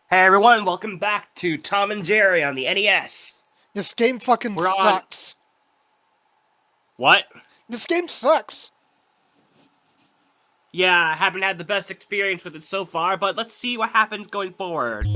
Hey everyone, welcome back to Tom and Jerry on the NES. This game fucking We're on- sucks. What? This game sucks. Yeah, I haven't had the best experience with it so far, but let's see what happens going forward.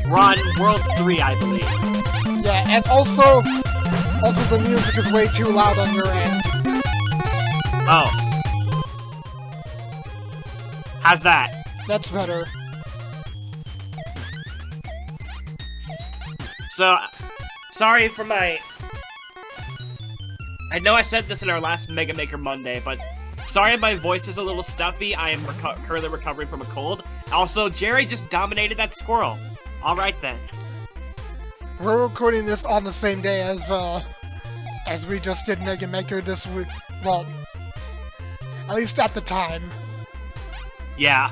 We're on World 3, I believe. Yeah, and also the music is way too loud on your end. Oh. How's that? That's better. So, sorry for my... I know I said this in our last Mega Maker Monday, but sorry if my voice is a little stuffy. I am currently recovering from a cold. Also, Jerry just dominated that squirrel. Alright then. We're recording this on the same day as we just did Mega Maker this week. Well, at least at the time. Yeah.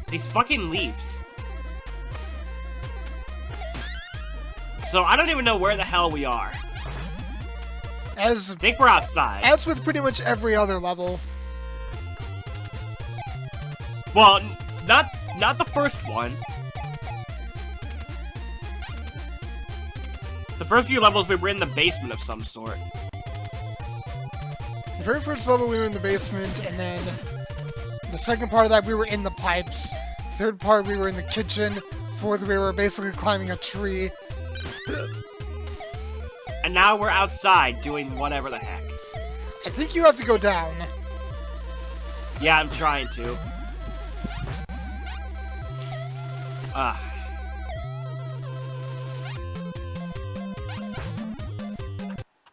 These fucking leaves. So, I don't even know where the hell we are. I think we're outside. As with pretty much every other level. Well, not the first one. The first few levels we were in the basement of some sort. The very first level we were in the basement, and then the second part of that we were in the pipes. Third part we were in the kitchen. Fourth we were basically climbing a tree. And now we're outside doing whatever the heck. I think you have to go down. Yeah, I'm trying to.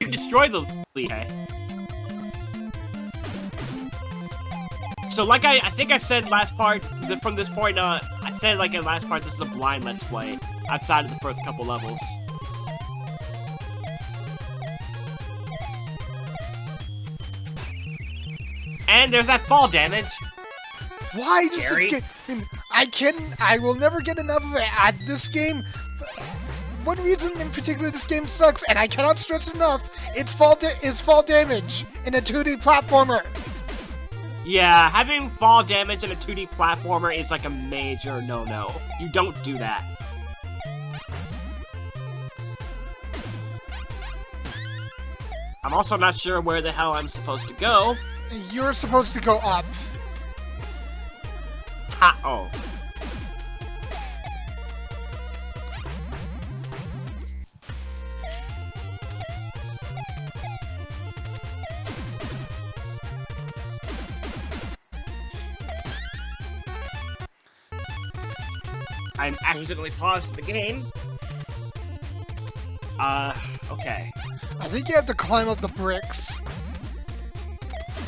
You destroyed the lead, hey? So, like I think I said last part, from this point on, I said like in last part, this is a blind Let's Play, outside of the first couple levels. And there's that fall damage. Why does Jerry? this game... I will never get enough of it. This game... One reason in particular this game sucks, and I cannot stress enough, it's fall damage in a 2D platformer. Yeah, having fall damage in a 2D platformer is like a major no-no. You don't do that. I'm also not sure where the hell I'm supposed to go. You're supposed to go up. Ha! Oh. I'm accidentally paused the game. Okay. I think you have to climb up the bricks.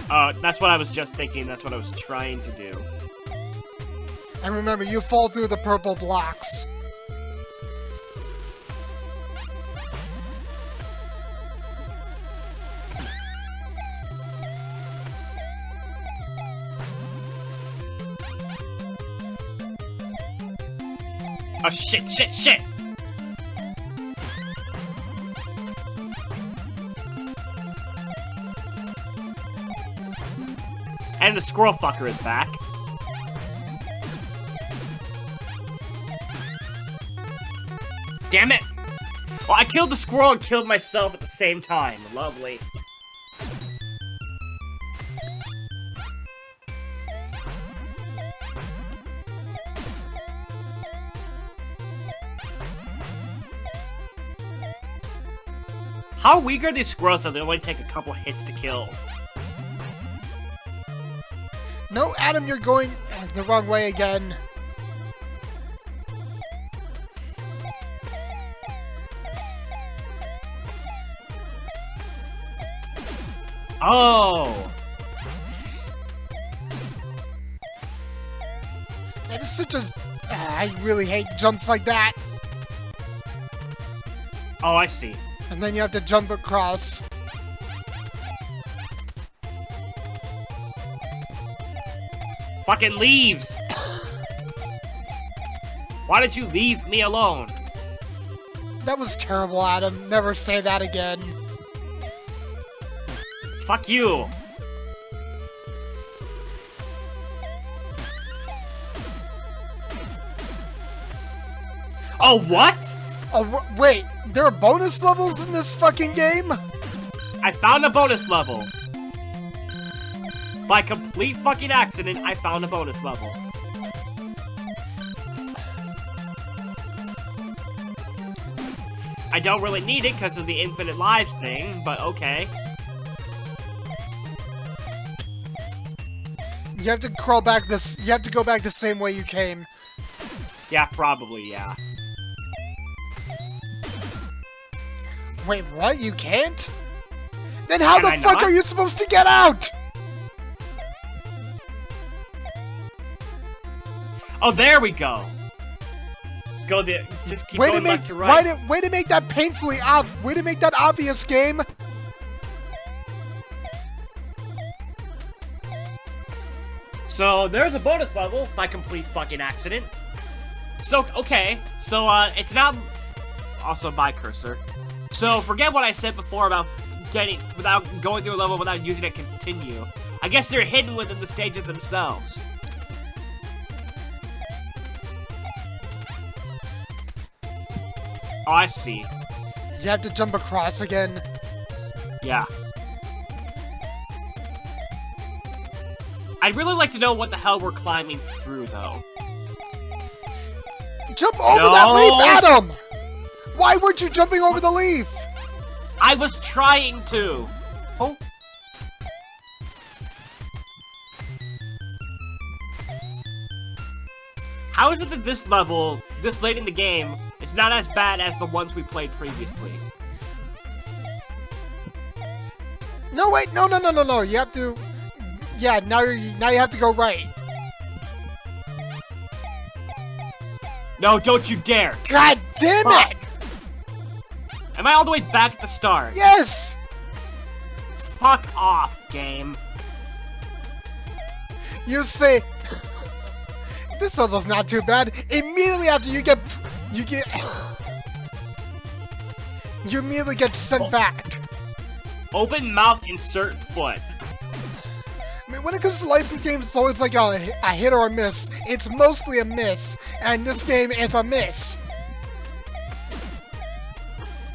That's what I was just thinking. That's what I was trying to do. And remember, you fall through the purple blocks. Oh, shit! And the squirrel fucker is back. Damn it! Well, I killed the squirrel and killed myself at the same time. Lovely. How weak are these squirrels that they only take a couple hits to kill? No, Adam, you're going the wrong way again. Oh! That is such a... I really hate jumps like that. Oh, I see. And then you have to jump across. Fucking leaves! Why did you leave me alone? That was terrible, Adam. Never say that again. Fuck you! Oh, what? Oh, wait, there are bonus levels in this fucking game? I found a bonus level. By complete fucking accident, I found a bonus level. I don't really need it because of the infinite lives thing, but okay. You have to crawl back this. You have to go back the same way you came. Yeah, probably, yeah. Wait, what? You can't? Then how Can the I fuck not? are you supposed to get out? Oh, there we go. Go there. Just keep going left to right. Way to make that painfully way to make that obvious, game. So, there's a bonus level by complete fucking accident. So, okay. So, it's not... Also, by cursor. So, forget what I said before about without going through a level without using a continue. I guess they're hidden within the stages themselves. Oh, I see. You have to jump across again. Yeah. I'd really like to know what the hell we're climbing through, though. Jump over that leaf, Adam! Why weren't you jumping over the leaf? I was trying to! Oh. How is it that this level, this late in the game, is not as bad as the ones we played previously? No, wait, no. You have to... Yeah, now you have to go right. No, don't you dare! God damn it! Am I all the way back at the start? Yes! Fuck off, game. You say... This level's not too bad. Immediately after you immediately get sent back. Open mouth, insert foot. I mean, when it comes to licensed games, it's always like a hit or a miss. It's mostly a miss, and this game is a miss.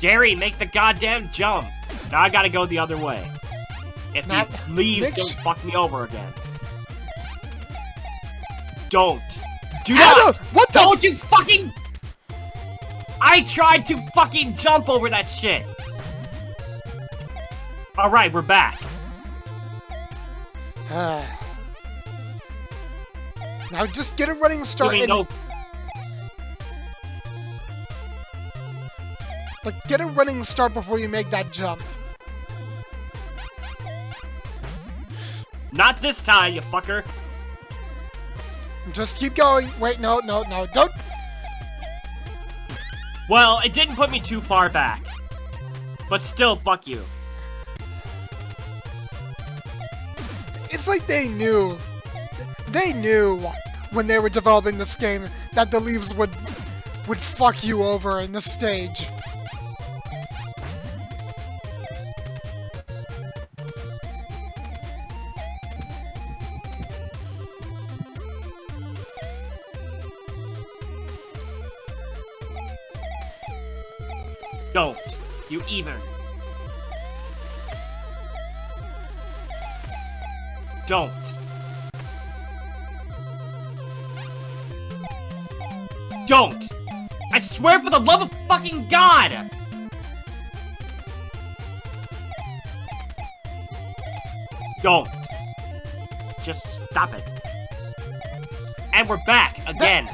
Gary, make the goddamn jump. Now I gotta go the other way. If these leaves don't fuck me over again. Don't. Do not! What the Don't you fucking... I tried to fucking jump over that shit. Alright, we're back. Now just get a running start and... Like, get a running start before you make that jump. Not this time, you fucker. Just keep going. Wait, no, don't... Well, it didn't put me too far back. But still, fuck you. It's like they knew. They knew when they were developing this game that the leaves would fuck you over in this stage. Don't. You even. Don't. Don't! I swear for the love of fucking God! Don't. Just stop it. And we're back again.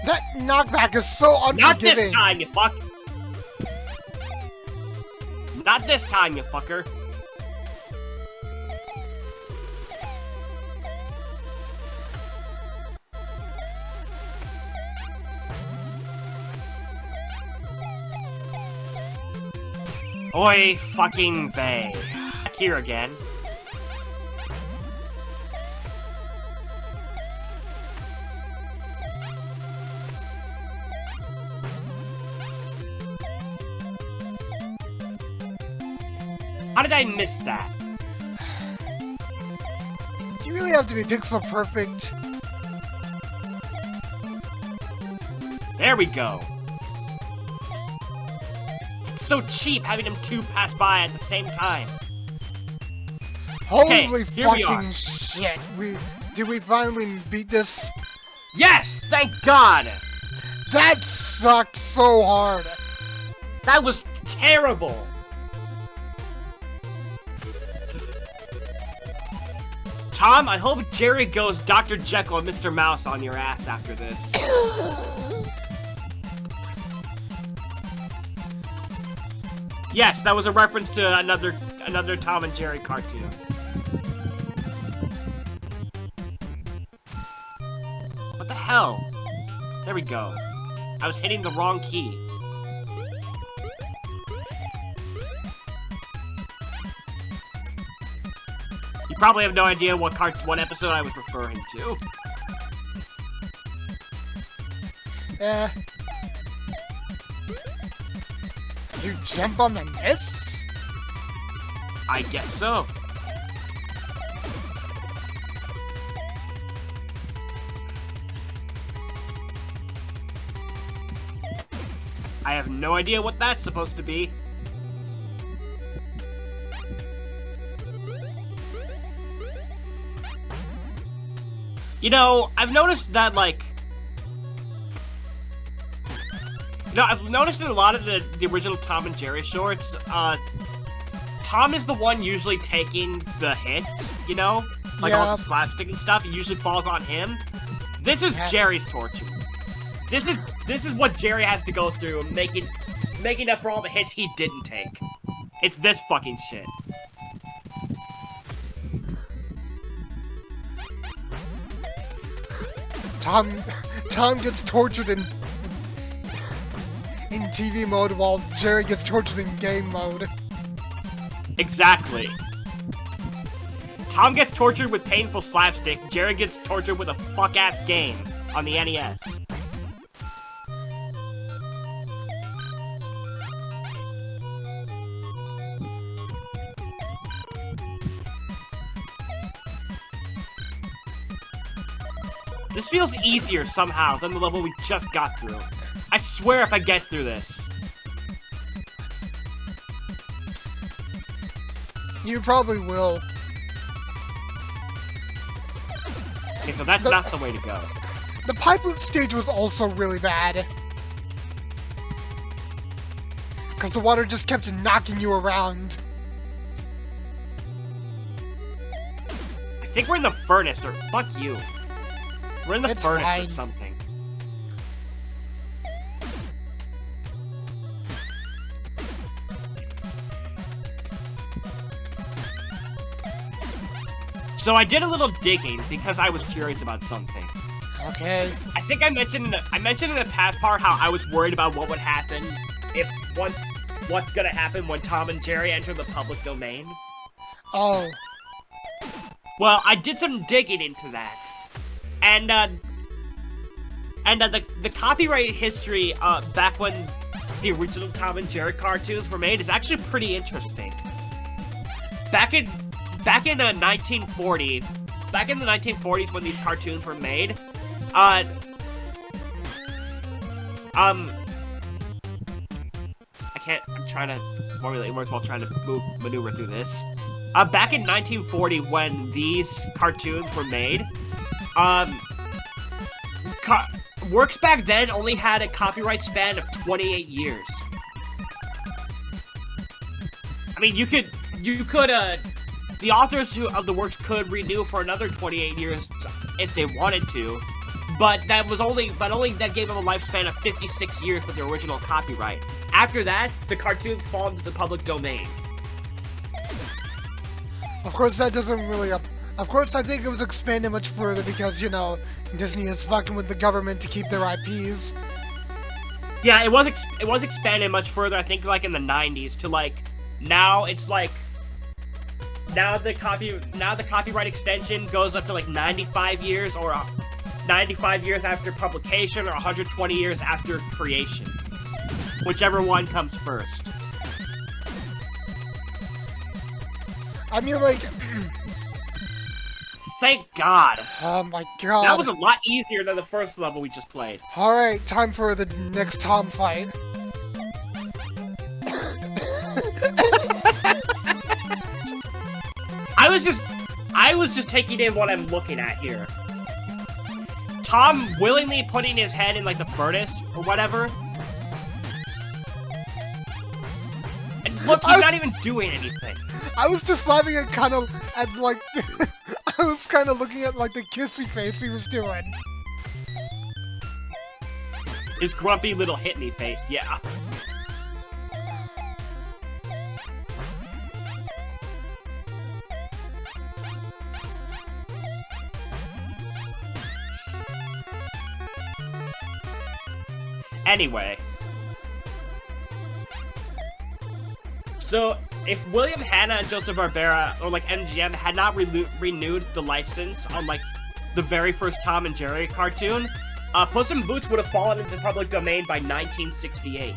That knockback is so unforgiving. Not this time, you fuck. Not this time, you fucker. Oi, fucking vey. Back here again. How did I miss that? Do you really have to be pixel perfect? There we go. so cheap having them two pass by at the same time. Holy here we are. fucking shit. Did we finally beat this? Yes! Thank God! That sucked so hard. That was terrible! Tom, I hope Jerry goes Dr. Jekyll and Mr. Mouse on your ass after this. Yes, that was a reference to another Tom and Jerry cartoon. What the hell? There we go. I was hitting the wrong key. You probably have no idea what episode I was referring to. You jump on the nests? I guess so. I have no idea what that's supposed to be. You know, I've noticed that, like... No, I've noticed in a lot of the original Tom and Jerry shorts, Tom is the one usually taking the hits, you know? Like all the slapstick and stuff, it usually falls on him. This is Jerry's torture. This is what Jerry has to go through, making up for all the hits he didn't take. It's this fucking shit. Tom gets tortured in TV mode while Jerry gets tortured in game mode. Exactly. Tom gets tortured with painful slapstick, Jerry gets tortured with a fuck-ass game on the NES. This feels easier somehow than the level we just got through. I swear if I get through this. You probably will. Okay, so that's not the way to go. The pipelet stage was also really bad. Because the water just kept knocking you around. I think we're in the furnace, or fuck you. We're in the furnace or something. So I did a little digging because I was curious about something. Okay. I think I mentioned in the past part how I was worried about what would happen if what's gonna happen when Tom and Jerry enter the public domain. Oh. Well, I did some digging into that. And the copyright history back when the original Tom and Jerry cartoons were made is actually pretty interesting. Back in the 1940s when these cartoons were made, I'm trying to formulate words while trying to maneuver through this. Back in 1940 when these cartoons were made, works back then only had a copyright span of 28 years. I mean, the authors of the works could renew for another 28 years if they wanted to, but that gave them a lifespan of 56 years with their original copyright. After that, the cartoons fall into the public domain. Of course, that doesn't really Of course, I think it was expanded much further because, you know, Disney is fucking with the government to keep their IPs. Yeah, it was expanded much further, I think, like, in the 90s to, like, now it's, like, now the copyright extension goes up to, like, 95 years, or 95 years after publication, or 120 years after creation. Whichever one comes first. I mean, like... Thank God. Oh my God. That was a lot easier than the first level we just played. Alright, time for the next Tom fight. I was just taking in what I'm looking at here. Tom willingly putting his head in, like, the furnace or whatever. And look, he's not even doing anything. I was just laughing at kind of, like, I was kind of looking at, like, the kissy face he was doing. His grumpy little hit-me face, yeah. Anyway. So, if William Hanna and Joseph Barbera, or like MGM, had not renewed the license on like the very first Tom and Jerry cartoon, Puss in Boots would have fallen into the public domain by 1968.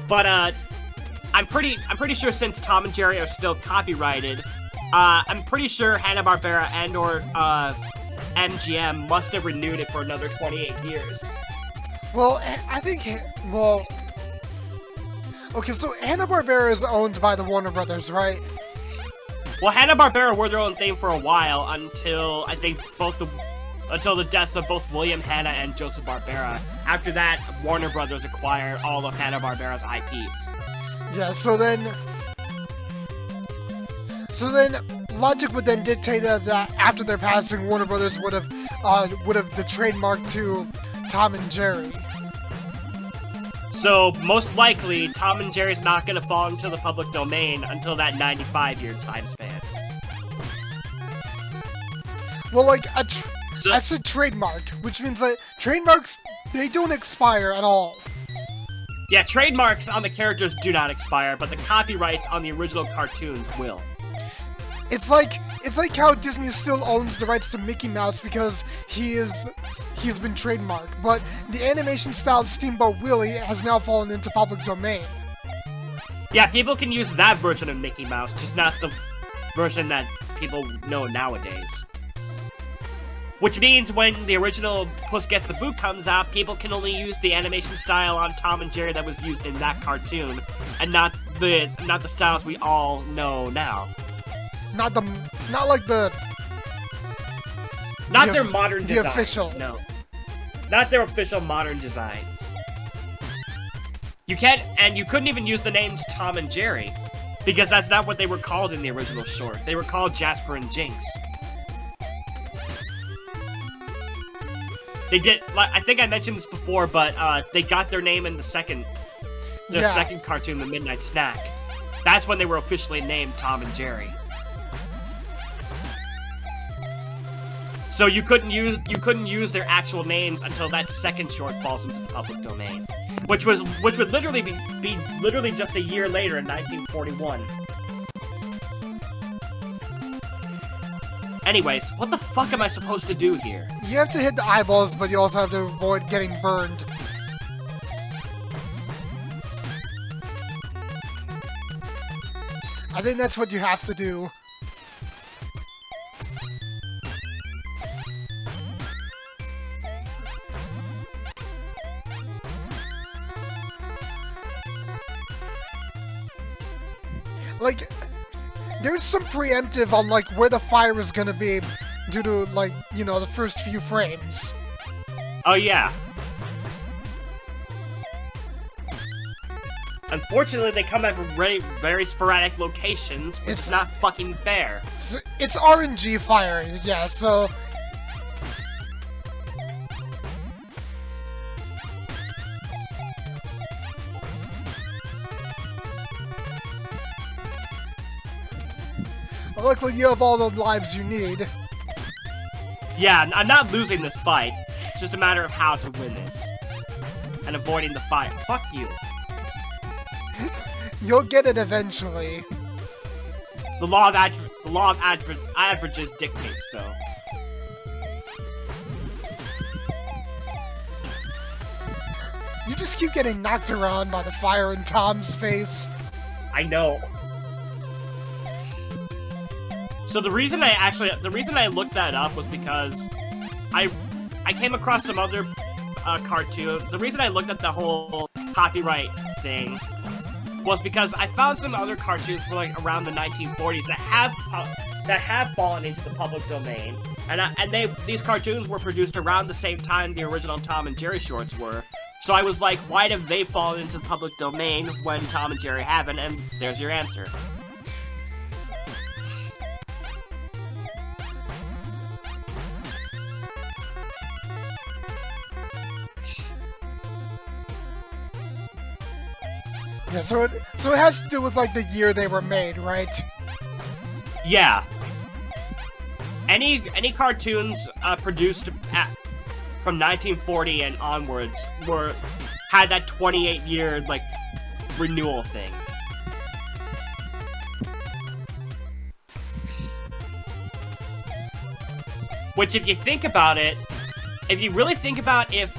But I'm pretty sure since Tom and Jerry are still copyrighted, I'm pretty sure Hanna-Barbera and or MGM must have renewed it for another 28 years. Well, I think, well... Okay, so Hanna-Barbera is owned by the Warner Brothers, right? Well, Hanna-Barbera were their own thing for a while until, I think, until the deaths of both William Hanna and Joseph Barbera. After that, Warner Brothers acquired all of Hanna-Barbera's IPs. Yeah, so then logic would then dictate that after their passing, Warner Brothers would have the trademark to Tom and Jerry. So most likely, Tom and Jerry's not going to fall into the public domain until that 95-year time span. Well, like that's a trademark, which means that trademarks, they don't expire at all. Yeah, trademarks on the characters do not expire, but the copyrights on the original cartoons will. It's like how Disney still owns the rights to Mickey Mouse because he's been trademarked, but the animation style of Steamboat Willie has now fallen into public domain. Yeah, people can use that version of Mickey Mouse, just not the version that people know nowadays. Which means when the original Puss Gets the Boot comes out, people can only use the animation style on Tom and Jerry that was used in that cartoon, and not the styles we all know now. Not their modern designs. The official. No. Not their official modern designs. You couldn't even use the names Tom and Jerry, because that's not what they were called in the original short. They were called Jasper and Jinx. They did, I think I mentioned this before, but they got their name in the second cartoon, The Midnight Snack. That's when they were officially named Tom and Jerry. So you couldn't use their actual names until that second short falls into the public domain, which would literally be literally just a year later in 1941. Anyways, what the fuck am I supposed to do here? You have to hit the eyeballs, but you also have to avoid getting burned. I think that's what you have to do. Like, there's some preemptive on, like, where the fire is gonna be due to, like, you know, the first few frames. Oh, yeah. Unfortunately, they come at very, very sporadic locations, which is not fucking fair. It's RNG fire, yeah, so... Luckily, you have all the lives you need. Yeah, I'm not losing this fight. It's just a matter of how to win this. And avoiding the fire. Fuck you. You'll get it eventually. The law of averages dictates so. You just keep getting knocked around by the fire in Tom's face. I know. So the reason I looked that up was because I came across some other cartoon. The reason I looked at the whole copyright thing was because I found some other cartoons from like around the 1940s that have fallen into the public domain, and these cartoons were produced around the same time the original Tom and Jerry shorts were. So I was like, why have they fallen into the public domain when Tom and Jerry haven't? And there's your answer. Yeah, so it has to do with like the year they were made, right? Yeah. Any cartoons produced from 1940 and onwards had that 28-year like renewal thing. Which, if you think about it, if you really think about if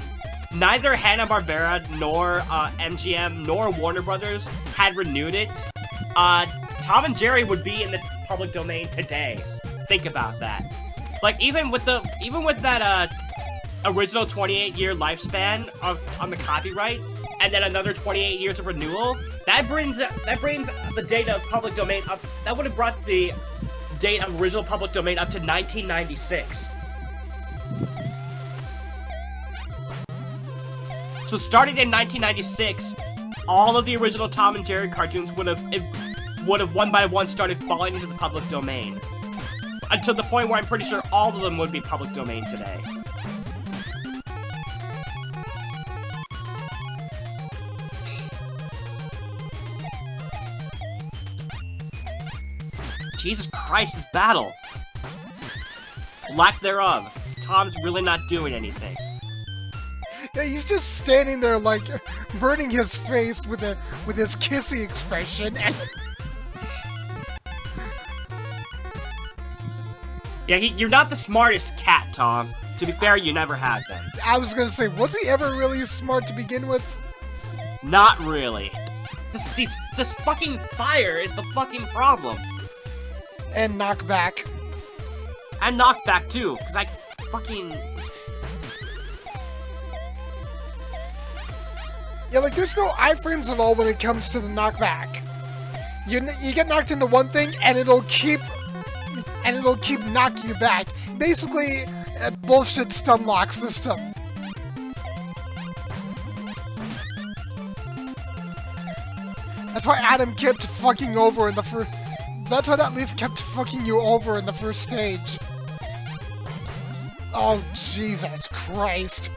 neither Hanna-Barbera nor MGM nor Warner Brothers had renewed it, Tom and Jerry would be in the public domain today. Think about that. Like even with that original 28-year lifespan on the copyright, and then another 28 years of renewal, that brings the date of public domain up. That would have brought the date of original public domain up to 1996. So starting in 1996, all of the original Tom and Jerry cartoons would have one by one started falling into the public domain. Until the point where I'm pretty sure all of them would be public domain today. Jesus Christ, this battle! Lack thereof. Tom's really not doing anything. Yeah, he's just standing there, like, burning his face with his kissy expression, and... Yeah, you're not the smartest cat, Tom. To be fair, you never have been. I was gonna say, was he ever really smart to begin with? Not really. This fucking fire is the fucking problem. And knockback. And knockback, too, because I fucking... Yeah, like, there's no iframes at all when it comes to the knockback. You get knocked into one thing, and it'll keep knocking you back. Basically, a bullshit stun lock system. That's why Adam kept fucking over in the first... That's why that leaf kept fucking you over in the first stage. Oh, Jesus Christ.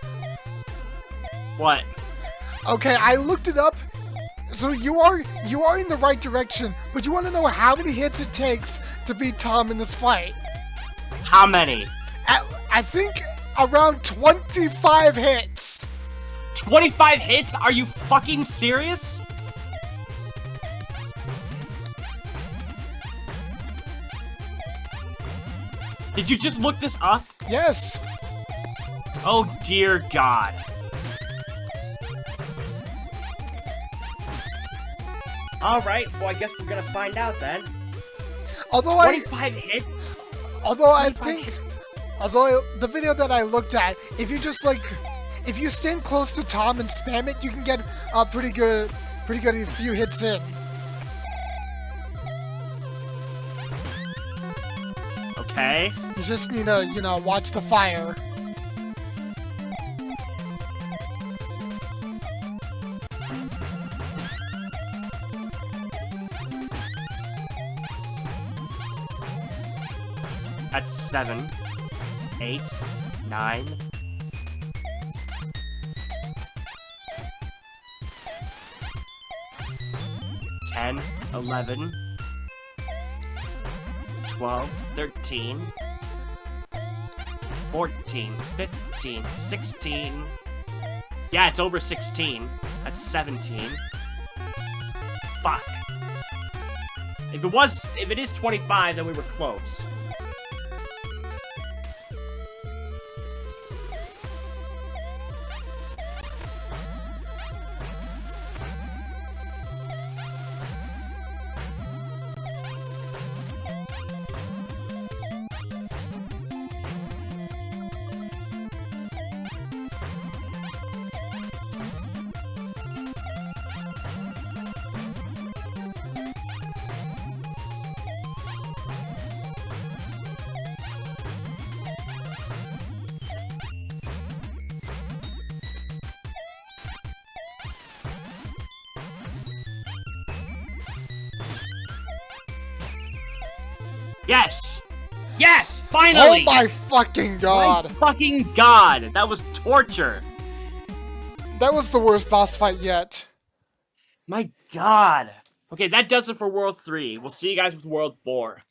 What? Okay, I looked it up. So you are in the right direction, but you want to know how many hits it takes to beat Tom in this fight? How many? I think around 25 hits. 25 hits? Are you fucking serious? Did you just look this up? Yes. Oh dear God. Alright, well I guess we're gonna find out then. Although 25 hits? Although I think... Although the video that I looked at, if you just like... If you stand close to Tom and spam it, you can get a pretty good a few hits in. Okay. You just need to, you know, watch the fire. That's 7, 8, 9. 10, 11, 12, 13, 14, 15, 16. Yeah, it's over 16. That's 17. Fuck. If it is 25, then we were close. Yes! Yes! Finally! Oh my fucking god! My fucking god! That was torture! That was the worst boss fight yet. My god! Okay, that does it for World 3. We'll see you guys with World 4.